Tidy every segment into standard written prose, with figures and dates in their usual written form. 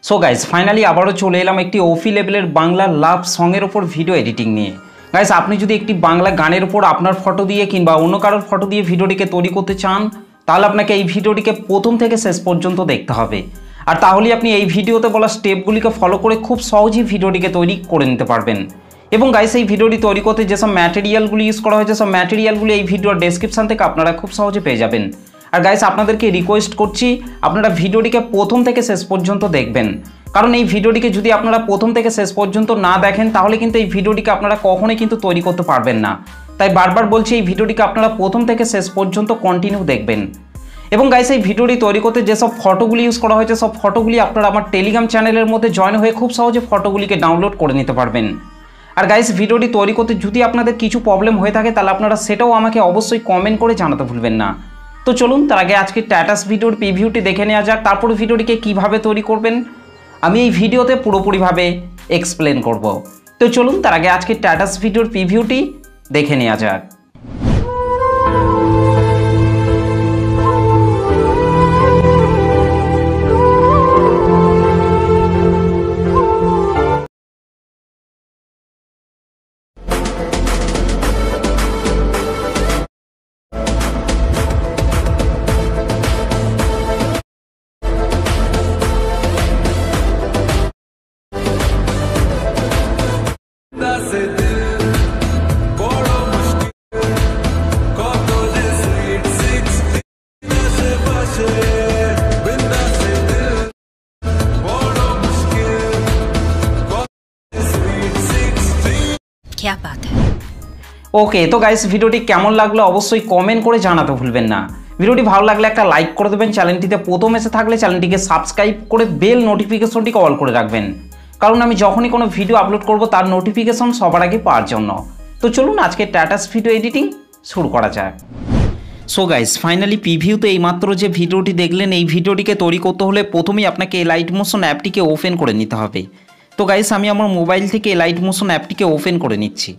So guys finally আবারও চলে এলাম একটি ওফি লেভেলের বাংলা লাভ সঙের ওপর ভিডিও এডিটিং নিয়ে। গাইস আপনি যদি একটি বাংলা গানের ওপর আপনার ফটো দিয়ে কিংবা অন্য কারোর ফটো দিয়ে ভিডিওটিকে তৈরি করতে চান, তাহলে আপনাকে এই ভিডিওটিকে প্রথম থেকে শেষ পর্যন্ত দেখতে হবে। আর তাহলেই আপনি এই ভিডিওতে বলা স্টেপগুলিকে ফলো করে খুব সহজেই ভিডিওটিকে তৈরি করে নিতে পারবেন। এবং গাইস এই ভিডিওটি তৈরি করতে যেসব ম্যাটেরিয়ালগুলি ইউজ করা হয়েছে, সব ম্যাটেরিয়ালগুলি এই ভিডিওর ডেসক্রিপশন থেকে আপনারা খুব সহজে পেয়ে যাবেন। আর গাইস আপনাদেরকে রিকোয়েস্ট করছি আপনারা ভিডিওটিকে প্রথম থেকে শেষ পর্যন্ত দেখবেন, কারণ এই ভিডিওটিকে যদি আপনারা প্রথম থেকে শেষ পর্যন্ত না দেখেন তাহলে কিন্তু এই ভিডিওটিকে আপনারা কখনোই কিন্তু তৈরি করতে পারবেন না। তাই বারবার বলছি এই ভিডিওটিকে আপনারা প্রথম থেকে শেষ পর্যন্ত কন্টিনিউ দেখবেন। এবং গাইস এই ভিডিওটি তৈরি করতে যেসব ফটোগুলি ইউজ করা হয়েছে সব ফটোগুলি আপনারা আমার টেলিগ্রাম চ্যানেলের মধ্যে জয়েন হয়ে খুব সহজে ফটোগুলিকে ডাউনলোড করে নিতে পারবেন। আর গাইস ভিডিওটি তৈরি করতে যদি আপনাদের কিছু প্রবলেম হয়ে থাকে তাহলে আপনারা সেটাও আমাকে অবশ্যই কমেন্ট করে জানাতে ভুলবেন না। তো চলুন তার আগে আজকে স্ট্যাটাস ভিডিওর প্রিভিউটি দেখে নেওয়া যাক, তারপর ভিডিওটিকে কিভাবে তৈরি করবেন আমি এই ভিডিওতে পুরোপুরিভাবে এক্সপ্লেন করব। তো চলুন তার আগে আজকে স্ট্যাটাস ভিডিওর প্রিভিউটি দেখে নেওয়া যাক। क्या बात है। ওকে, তো গাইস ভিডিওটি কেমন লাগলো অবশ্যই কমেন্ট করে জানাতে ভুলবেন না। ভিডিওটি ভালো লাগলে একটা লাইক করে দেবেন, চ্যানেলটিতে প্রথম এসে থাকলে চ্যানেলটিকে সাবস্ক্রাইব করে বেল নোটিফিকেশনটিকে অল করে রাখবেন, কারণ আমি যখনই কোনো ভিডিও আপলোড করব তার নোটিফিকেশন সবার আগে পাওয়ার জন্য। তো চলুন আজকে স্ট্যাটাস ভিডিও এডিটিং শুরু করা যাক। সো গাইস ফাইনালি প্রিভিউতে এইমাত্র যে ভিডিওটি দেখলেন এই ভিডিওটিকে তৈরি করতে হলে প্রথমেই আপনাকে লাইট মোশন অ্যাপটিকে ওপেন করে নিতে হবে। তো গাইস আমি আমার মোবাইল থেকে লাইট মোশন অ্যাপটিকে ওপেন করে নিচ্ছি।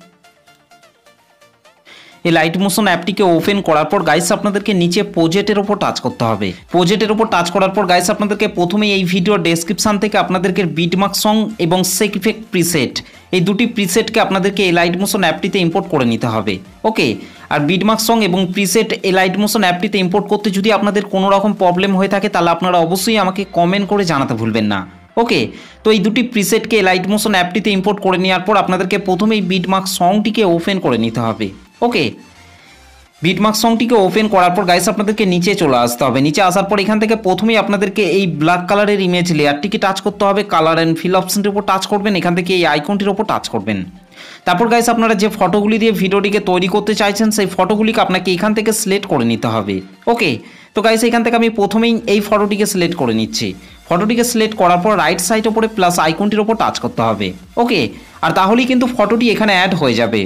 এই লাইট মোশন অ্যাপটিকে ওপেন করার পর গাইস আপনাদেরকে নিচে প্রজেক্টের ওপর টাচ করতে হবে। প্রজেক্টের ওপর টাচ করার পর গাইস আপনাদেরকে প্রথমেই এই ভিডিওর ডেসক্রিপশন থেকে আপনাদেরকে বিটমার্ক সং এবং সেক ইফেক্ট প্রিসেট এই দুটি প্রিসেটকে আপনাদেরকে এই লাইট মোশন অ্যাপটিতে ইম্পোর্ট করে নিতে হবে। ওকে, আর বিটমার্ক সং এবং প্রিসেট এই লাইট মোশন অ্যাপটিতে ইম্পোর্ট করতে যদি আপনাদের কোনো রকম প্রবলেম হয়ে থাকে তাহলে আপনারা অবশ্যই আমাকে কমেন্ট করে জানাতে ভুলবেন না। ওকে, তো এই দুটি প্রিসেটকে লাইট মোশন অ্যাপটিতে ইম্পোর্ট করে নেওয়ার পর আপনাদেরকে প্রথমেই বিটমার্ক সংটিকে ওপেন করে নিতে হবে। ওকে, বিটমার্ক সংটিকে ওপেন করার পর গাইস আপনাদেরকে নিচে চলে আসতে হবে। নিচে আসার পর এখান থেকে প্রথমেই আপনাদেরকে এই ব্ল্যাক কালারের ইমেজ লেয়ারটিকে টাচ করতে হবে। কালার অ্যান্ড ফিল অপশনটির উপর টাচ করবেন, এখান থেকে এই আইকনটির উপর টাচ করবেন। তারপর গাইস আপনারা যে ফটোগুলি দিয়ে ভিডিওটিকে তৈরি করতে চাইছেন সেই ফটোগুলিকে আপনাকে এখান থেকে সিলেক্ট করে নিতে হবে। ওকে, তো গাইস এখান থেকে আমি প্রথমেই এই ফটোটিকে সিলেক্ট করে নিচ্ছি। ফটোটিকে সিলেক্ট করার পর রাইট সাইড ওপরে প্লাস আইকনটির ওপর টাচ করতে হবে। ওকে, আর তাহলেই কিন্তু ফটোটি এখানে অ্যাড হয়ে যাবে।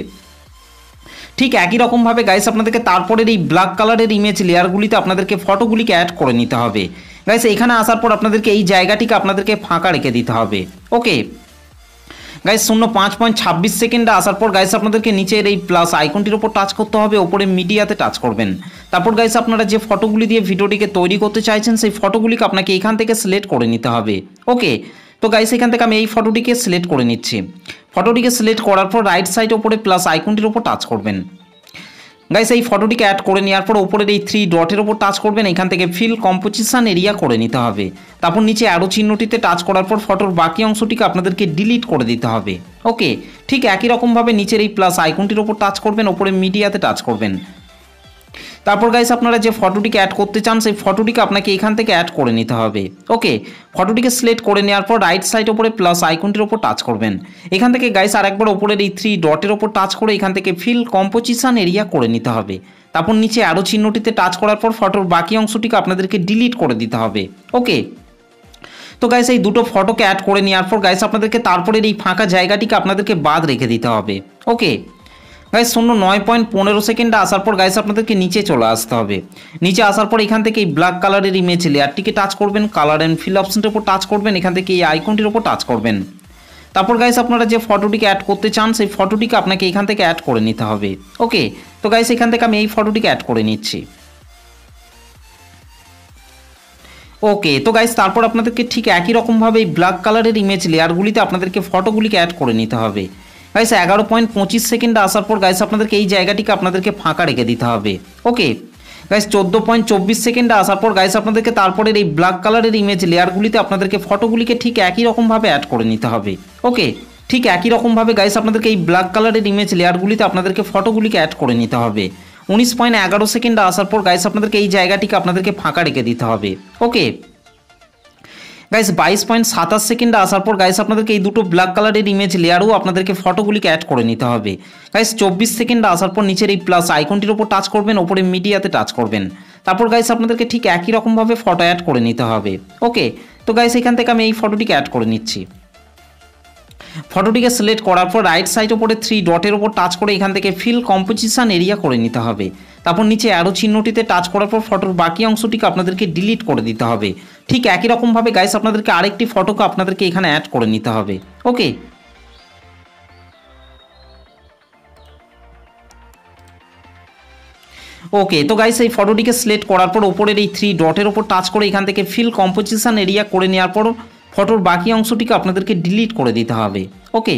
ঠিক একই রকমভাবে গাইস আপনাদেরকে তারপরের এই ব্ল্যাক কালারের ইমেজ লেয়ারগুলিতে আপনাদেরকে ফটোগুলিকে অ্যাড করে নিতে হবে। গাইস এখানে আসার পর আপনাদেরকে এই জায়গাটিকে আপনাদেরকে ফাঁকা রেখে দিতে হবে। ওকে গাইস 0.5.26 সেকেন্ডে আসার পর গাইস আপনাদেরকে নিচের এই প্লাস আইকনটির ওপর টাচ করতে হবে, ওপরে মিডিয়াতে টাচ করবেন। তারপর গাইস আপনারা যে ফটোগুলি দিয়ে ভিডিওটিকে তৈরি করতে চাইছেন সেই ফটোগুলিকে আপনাকে এখান থেকে সিলেক্ট করে নিতে হবে। ওকে, তো গাইস এখান থেকে আমি এই ফটোটিকে সিলেক্ট করে নিচ্ছি। ফটোটিকে সিলেক্ট করার পর রাইট সাইড ওপরে প্লাস আইকনটির ওপর টাচ করবেন। গাইস এই ফটোটিকে অ্যাড করে নেওয়ার পর ওপরের এই 3 ডটের ওপর টাচ করবেন, এখান থেকে ফিল কম্পোজিশন এরিয়া করে নিতে হবে। তারপর নিচে অ্যারো চিহ্নটিতে টাচ করার পর ফটোর বাকি অংশটিকে আপনাদেরকে ডিলিট করে দিতে হবে। ওকে, ঠিক একই রকমভাবে নিচের এই প্লাস আইকনটির ওপর টাচ করবেন, ওপরে মিডিয়াতে টাচ করবেন। তারপর গাইস আপনারা যে ফটোটিকে অ্যাড করতে চান সেই ফটোটিকে আপনাকে এখান থেকে অ্যাড করে নিতে হবে। ওকে, ফটোটিকে সিলেক্ট করে নেওয়ার পর রাইট সাইড ওপরে প্লাস আইকনটির ওপর টাচ করবেন। এখান থেকে গাইস আরেকবার ওপরের এই 3 ডটের ওপর টাচ করে এখান থেকে ফিল কম্পোজিশন এরিয়া করে নিতে হবে। তারপর নিচে আরও চিহ্নটিতে টাচ করার পর ফটোর বাকি অংশটিকে আপনাদেরকে ডিলিট করে দিতে হবে। ওকে, তো গাইস এই দুটো ফটোকে অ্যাড করে নেওয়ার পর গাইস আপনাদেরকে তারপরের এই ফাঁকা জায়গাটিকে আপনাদেরকে বাদ রেখে দিতে হবে। ওকে গাইস 9.15 সেকেন্ডে আসার পর গাইস আপনাদেরকে নিচে চলে আসতে হবে। নিচে আসার পর এখান থেকে এই ব্ল্যাক কালারের ইমেজ লেয়ারটিকে টাচ করবেন, কালার অ্যান্ড ফিল অপশনটির উপর টাচ করবেন, এখান থেকে এই আইকনটির উপর টাচ করবেন। তারপর গাইস আপনারা যে ফটোটিকে অ্যাড করতে চান সেই ফটোটিকে আপনাকে এখান থেকে অ্যাড করে নিতে হবে। ওকে, তো গাইস এখান থেকে আমি এই ফটোটিকে অ্যাড করে নিচ্ছি। ওকে, তো গাইস তারপর আপনাদেরকে ঠিক একই রকমভাবে এই ব্ল্যাক কালারের ইমেজ লেয়ারগুলিতে আপনাদেরকে ফটোগুলিকে অ্যাড করে নিতে হবে। গাইস 11.25 সেকেন্ডে আসার পর গাইস আপনাদেরকে এই জায়গাটিকে আপনাদেরকে ফাঁকা রেখে দিতে হবে। ওকে গাইস 14.24 সেকেন্ডে আসার পর গাইস আপনাদেরকে তারপরের এই ব্ল্যাক কালারের ইমেজ লেয়ারগুলিতে আপনাদেরকে ফটোগুলিকে ঠিক একই রকমভাবে অ্যাড করে নিতে হবে। ওকে, ঠিক একই রকমভাবে গাইস আপনাদেরকে এই ব্ল্যাক কালারের ইমেজ লেয়ারগুলিতে আপনাদেরকে ফটোগুলিকে অ্যাড করে নিতে হবে। 19.11 সেকেন্ডে আসার পর গাইস আপনাদেরকে এই জায়গাটিকে আপনাদেরকে ফাঁকা রেখে দিতে হবে। ওকে গাইস 22.27 সেকেন্ডে আসার পর গাইস আপনাদেরকে এই দুটো ব্ল্যাক কালারের ইমেজ লেয়ারও আপনাদেরকে ফটোগুলিকে অ্যাড করে নিতে হবে। গাইস 24 সেকেন্ডে আসার পর নিচের এই প্লাস আইকনটির ওপর টাচ করবেন, ওপরে মিডিয়াতে টাচ করবেন। তারপর গাইস আপনাদেরকে ঠিক একই রকমভাবে ফটো অ্যাড করে নিতে হবে। ওকে, তো গাইস এখান থেকে আমি এই ফটোটিকে অ্যাড করে নিচ্ছি। ফটোটিকে সিলেক্ট করার পর রাইট সাইড ওপরে 3 ডটের ওপর টাচ করে এখান থেকে ফিল কম্পোজিশন এরিয়া করে নিতে হবে। তারপর নিচে অ্যারো চিহ্নটিতে টাচ করার পর ফটোর বাকি অংশটিকে আপনাদেরকে ডিলিট করে দিতে হবে। ঠিক একই রকমভাবে গাইস আপনাদেরকে আরেকটি ফটোকে আপনাদেরকে এখানে অ্যাড করে নিতে হবে। ওকে, ওকে, তো গাইস এই ফটোটিকে সিলেক্ট করার পর ওপরের এই 3 ডটের ওপর টাচ করে এখান থেকে ফিল কম্পোজিশন এরিয়া করে নেওয়ার পর ফটোর বাকি অংশটিকে আপনাদেরকে ডিলিট করে দিতে হবে। ওকে,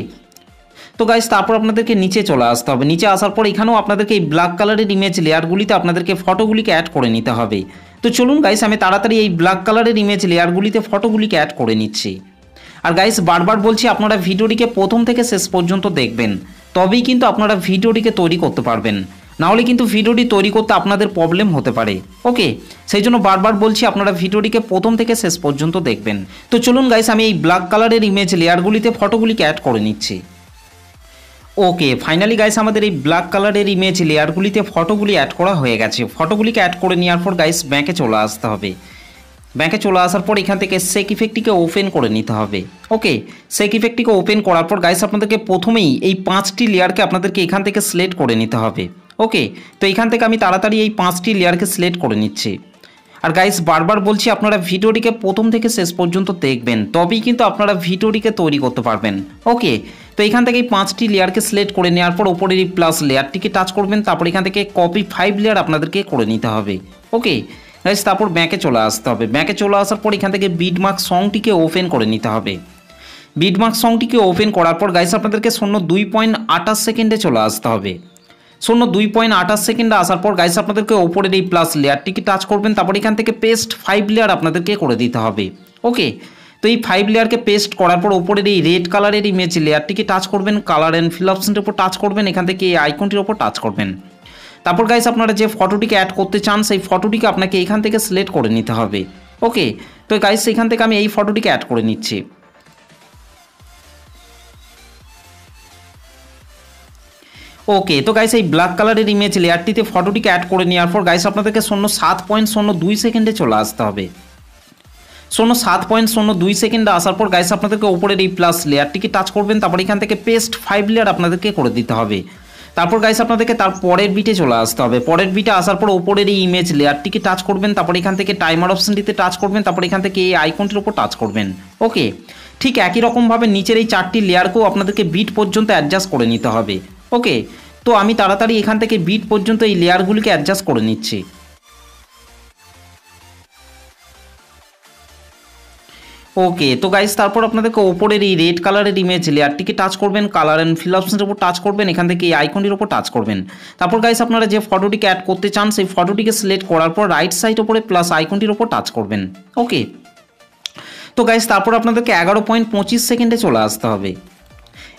তো গাইস তারপর আপনাদেরকে নিচে চলে আসতে হবে। নিচে আসার পর এখানেও আপনাদেরকে এই ব্ল্যাক কালারের ইমেজ লেয়ারগুলিতে আপনাদেরকে ফটোগুলিকে অ্যাড করে নিতে হবে। তো চলুন গাইস আমি তাড়াতাড়ি এই ব্ল্যাক কালারের ইমেজ লেয়ারগুলিতে ফটোগুলিকে অ্যাড করে নিচ্ছি। আর গাইস বারবার বলছি আপনারা ভিডিওটিকে প্রথম থেকে শেষ পর্যন্ত দেখবেন, তবেই কিন্তু আপনারা ভিডিওটিকে তৈরি করতে পারবেন, নাহলে কিন্তু ভিডিওটি তৈরি করতে আপনাদের প্রবলেম হতে পারে। ওকে, সেই জন্য বারবার বলছি আপনারা ভিডিওটিকে প্রথম থেকে শেষ পর্যন্ত দেখবেন। তো চলুন গাইস আমি এই ব্ল্যাক কালারের ইমেজ লেয়ারগুলিতে ফটোগুলিকে অ্যাড করে নিচ্ছি। ওকে, ফাইনালি গাইস আমাদের এই ব্ল্যাক কালারের ইমেজ লেয়ারগুলিতে ফটোগুলি অ্যাড করা হয়ে গেছে। ফটোগুলিকে অ্যাড করে নেওয়ার পর গাইস ব্যাকে চলে আসতে হবে। ব্যাকে চলে আসার পর এখান থেকে সেক ইফেক্টটিকে ওপেন করে নিতে হবে। ওকে, সেক ইফেক্টটিকে ওপেন করার পর গাইস আপনাদেরকে প্রথমেই এই 5টি লেয়ারকে আপনাদেরকে এখান থেকে সিলেক্ট করে নিতে হবে। ওকে, তো এখান থেকে আমি তাড়াতাড়ি এই 5টি লেয়ারকে সিলেক্ট করে নিচ্ছি। আর গাইস বারবার বলছি আপনারা ভিডিওটিকে প্রথম থেকে শেষ পর্যন্ত দেখবেন, তবেই কিন্তু আপনারা ভিডিওটিকে তৈরি করতে পারবেন। ওকে, তো এখান থেকে এই 5টি লেয়ারকে সিলেক্ট করে নেওয়ার পর ওপরের এই প্লাস লেয়ারটিকে টাচ করবেন, তারপর এখান থেকে কপি 5 লেয়ার আপনাদেরকে করে নিতে হবে। ওকে গাইস, তারপর ব্যাকে চলে আসতে হবে। ব্যাকে চলে আসার পর এখান থেকে বিটমার্ক সংটিকে ওপেন করে নিতে হবে। বিটমার্ক সংটিকে ওপেন করার পর গাইস আপনাদেরকে 2.28 সেকেন্ডে চলে আসতে হবে। 2.28 সেকেন্ডে আসার পর গাইস আপনাদেরকে ওপরের এই প্লাস লেয়ারটিকে টাচ করবেন, তারপর এখান থেকে পেস্ট 5 লেয়ার আপনাদেরকে করে দিতে হবে। ওকে, তো এই 5 লেয়ারকে পেস্ট করার পর ওপরের এই রেড কালারের ইমেজ লেয়ারটিকে টাচ করবেন, কালার অ্যান্ড ফিল অপশনটির উপর টাচ করবেন, এখান থেকে এই আইকনটির উপর টাচ করবেন। তারপর গাইস আপনারা যে ফটোটিকে অ্যাড করতে চান সেই ফটোটিকে আপনাকে এখান থেকে সিলেক্ট করে নিতে হবে। ওকে, তো গাইস এখান থেকে আমি এই ফটোটিকে অ্যাড করে নিচ্ছি। ওকে, তো গাইস এই ব্ল্যাক কালারের ইমেজ লেয়ারটিতে ফটোটিকে অ্যাড করে নেওয়ার পর গাইস আপনাদেরকে 7.02 সেকেন্ডে চলে আসতে হবে। 7.02 সেকেন্ডে আসার পর গাইস আপনাদেরকে ওপরের এই প্লাস লেয়ারটিকে টাচ করবেন, তারপর এখান থেকে পেস্ট 5 লেয়ার আপনাদেরকে করে দিতে হবে। তারপর গাইস আপনাদেরকে তার পরের বিটে চলে আসতে হবে। পরের বিটে আসার পর ওপরের এই ইমেজ লেয়ারটিকে টাচ করবেন, তারপর এখান থেকে টাইমার অপশনটিতে টাচ করবেন, তারপর এখান থেকে এই আইকনটির উপর টাচ করবেন। ওকে, ঠিক একই রকমভাবে নিচের এই 4টি লেয়ারকেও আপনাদেরকে বিট পর্যন্ত অ্যাডজাস্ট করে নিতে হবে। ওকে, তো আমি তাড়াতাড়ি এখান থেকে বিট পর্যন্ত এই লেয়ারগুলিকে অ্যাডজাস্ট করে নিচ্ছি। ওকে, তো গাইস তারপর আপনাদেরকে ওপরের এই রেড কালারের ইমেজ লেয়ারটিকে টাচ করবেন, কালার অ্যান্ড ফিল অপশনের উপর টাচ করবেন, এখান থেকে এই আইকনটির উপর টাচ করবেন। তারপর গাইস আপনারা যে ফটোটিকে অ্যাড করতে চান সেই ফটোটিকে সিলেক্ট করার পর রাইট সাইড ওপরে প্লাস আইকনটির উপর টাচ করবেন। ওকে, তো গাইস তারপর আপনাদেরকে 11.25 সেকেন্ডে চলে আসতে হবে।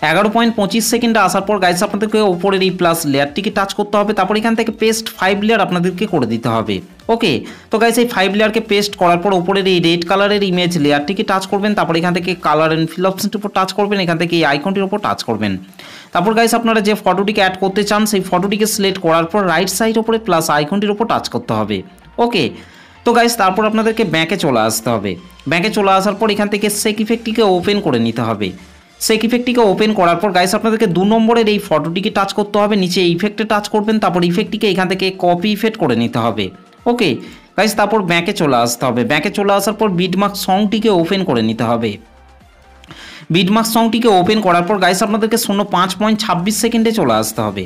11.25 সেকেন্ডে আসার পর গাইস আপনাদেরকে ওপরের এই প্লাস লেয়ারটিকে টাচ করতে হবে, তারপর এখান থেকে পেস্ট 5 লেয়ার আপনাদেরকে করে দিতে হবে। ওকে, তো গাইস এই 5 লেয়ারকে পেস্ট করার পর ওপরের এই রেড কালারের ইমেজ লেয়ারটিকে টাচ করবেন, তারপর এখান থেকে কালার অ্যান্ড ফিল অপশনটির উপর টাচ করবেন, এখান থেকে এই আইকনটির উপর টাচ করবেন। তারপর গাইস আপনারা যে ফটোটিকে অ্যাড করতে চান সেই ফটোটিকে সিলেক্ট করার পর রাইট সাইড ওপরে প্লাস আইকনটির উপর টাচ করতে হবে। ওকে, তো গাইস তারপর আপনাদেরকে ব্যাকে চলে আসতে হবে। ব্যাকে চলে আসার পর এখান থেকে সেক ইফেক্টটিকে ওপেন করে নিতে হবে। সেক ইফেক্টটিকে ওপেন করার পর গাইস আপনাদেরকে 2 নম্বরের এই ফটোটিকে টাচ করতে হবে, নিচে ইফেক্টে টাচ করবেন, তারপর ইফেক্টটিকে এখান থেকে কপি ইফেক্ট করে নিতে হবে। ওকে গাইস, তারপর ব্যাকে চলে আসতে হবে। ব্যাকে চলে আসার পর বিটমার্ক সংটিকে ওপেন করে নিতে হবে। বিটমার্ক সংটিকে ওপেন করার পর গাইস আপনাদেরকে 5.26 সেকেন্ডে চলে আসতে হবে।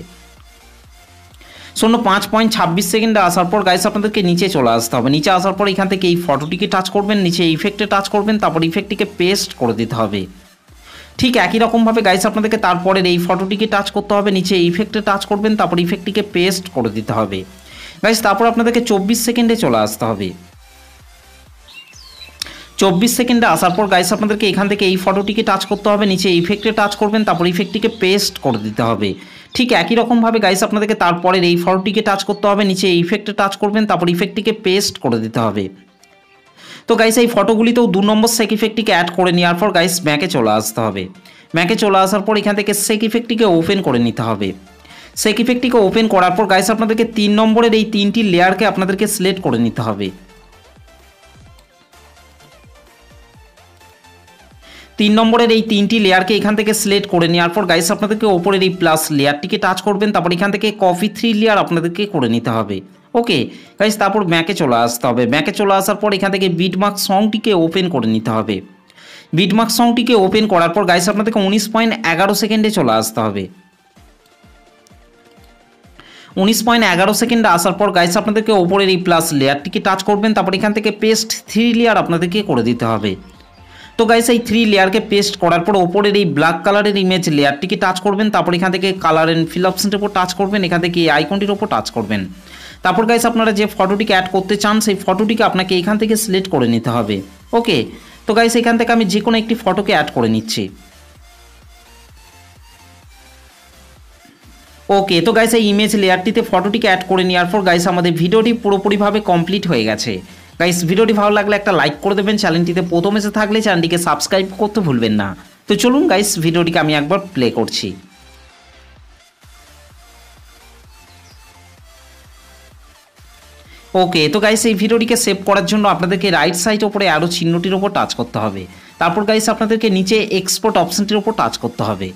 শূন্য 5.26 সেকেন্ডে আসার পর গাইস আপনাদেরকে নিচে চলে আসতে হবে। নিচে আসার পর এখান থেকে এই ফটোটিকে টাচ করবেন, নিচে ইফেক্টে টাচ করবেন, তারপর ইফেক্টটিকে পেস্ট করে দিতে হবে। ঠিক একই রকমভাবে গাইস আপনাদেরকে তারপরের এই ফটোটিকে টাচ করতে হবে, নিচে ইফেক্টে টাচ করবেন, তারপর ইফেক্টটিকে পেস্ট করে দিতে হবে গাইস। তারপর আপনাদেরকে 24 সেকেন্ডে চলে আসতে হবে। 24 সেকেন্ডে আসার পর গাইস আপনাদেরকে এখান থেকে এই ফটোটিকে টাচ করতে হবে, নিচে ইফেক্টে টাচ করবেন, তারপর ইফেক্টটিকে পেস্ট করে দিতে হবে। ঠিক একই রকমভাবে গাইস আপনাদেরকে তারপরের এই ফটোটিকে টাচ করতে হবে, নিচে ইফেক্টে টাচ করবেন, তারপর ইফেক্টটিকে পেস্ট করে দিতে হবে। তো গাইস এই ফটোগুলিতেও 2 নম্বর সেক ইফেক্টটিকে অ্যাড করে নেওয়ার পর গাইস ম্যাকে চলে আসতে হবে। ম্যাকে চলে আসার পর এখান থেকে সেক ইফেক্টটিকে ওপেন করে নিতে হবে। সেক ইফেক্টটিকে ওপেন করার পর গাইস আপনাদেরকে 3 নম্বরের এই 3টি লেয়ারকে আপনাদেরকে সিলেক্ট করে নিতে হবে। 3 নম্বরের এই 3টি লেয়ারকে এখান থেকে সিলেক্ট করে নেওয়ার পর গাইস আপনাদেরকে ওপরের এই প্লাস লেয়ারটিকে টাচ করবেন, তারপর এখান থেকে কপি 3 লেয়ার আপনাদেরকে করে নিতে হবে। ওকে গাইস, তারপর ম্যাকে চলে আসতে হবে। ম্যাকে চলে আসার পর এখান থেকে বিটমার্ক সংটিকে ওপেন করে নিতে হবে। বিটমার্ক সংটিকে ওপেন করার পর গাইস আপনাদেরকে 19.11 সেকেন্ডে চলে আসতে হবে। 19.11 সেকেন্ডে আসার পর গাইস আপনাদেরকে ওপরের এই প্লাস লেয়ারটিকে টাচ করবেন, তারপর এখান থেকে পেস্ট 3 লেয়ার আপনাদেরকে করে দিতে হবে। তো গাইস এই 3 লেয়ারকে পেস্ট করার পর ওপরের এই ব্ল্যাক কালারের ইমেজ লেয়ারটিকে টাচ করবেন, তারপর এখান থেকে কালার এন্ড ফিল অপশনটির উপর টাচ করবেন, এখান থেকে এই আইকনটির উপর টাচ করবেন। তারপর গাইস আপনারা যে ফটোটিকে অ্যাড করতে চান সেই ফটোটিকে আপনাকে এখান থেকে সিলেক্ট করে নিতে হবে। ওকে, তো গাইস এখান থেকে আমি যে কোনো একটি ফটোকে অ্যাড করে নিচ্ছি। ওকে, তো গাইস এই ইমেজ লেয়ারটিতে ফটোটিকে অ্যাড করে নেওয়ার পর গাইস আমাদের ভিডিওটি পুরোপুরিভাবে কমপ্লিট হয়ে গেছে। গাইস ভিডিওটি ভালো লাগলে একটা লাইক করে দেবেন, চ্যানেলটিতে প্রথম এসে থাকলে চ্যানেলটিকে সাবস্ক্রাইব করতে ভুলবেন না। তো চলুন গাইস ভিডিওটিকে আমি একবার প্লে করছি। ওকে, তো গাইস এই ভিডিওটিকে সেভ করার জন্য আপনাদেরকে রাইট সাইড ওপরে অ্যারো চিহ্নটির উপর টাচ করতে হবে। তারপর গাইস আপনাদেরকে নিচে এক্সপোর্ট অপশনটির উপর টাচ করতে হবে।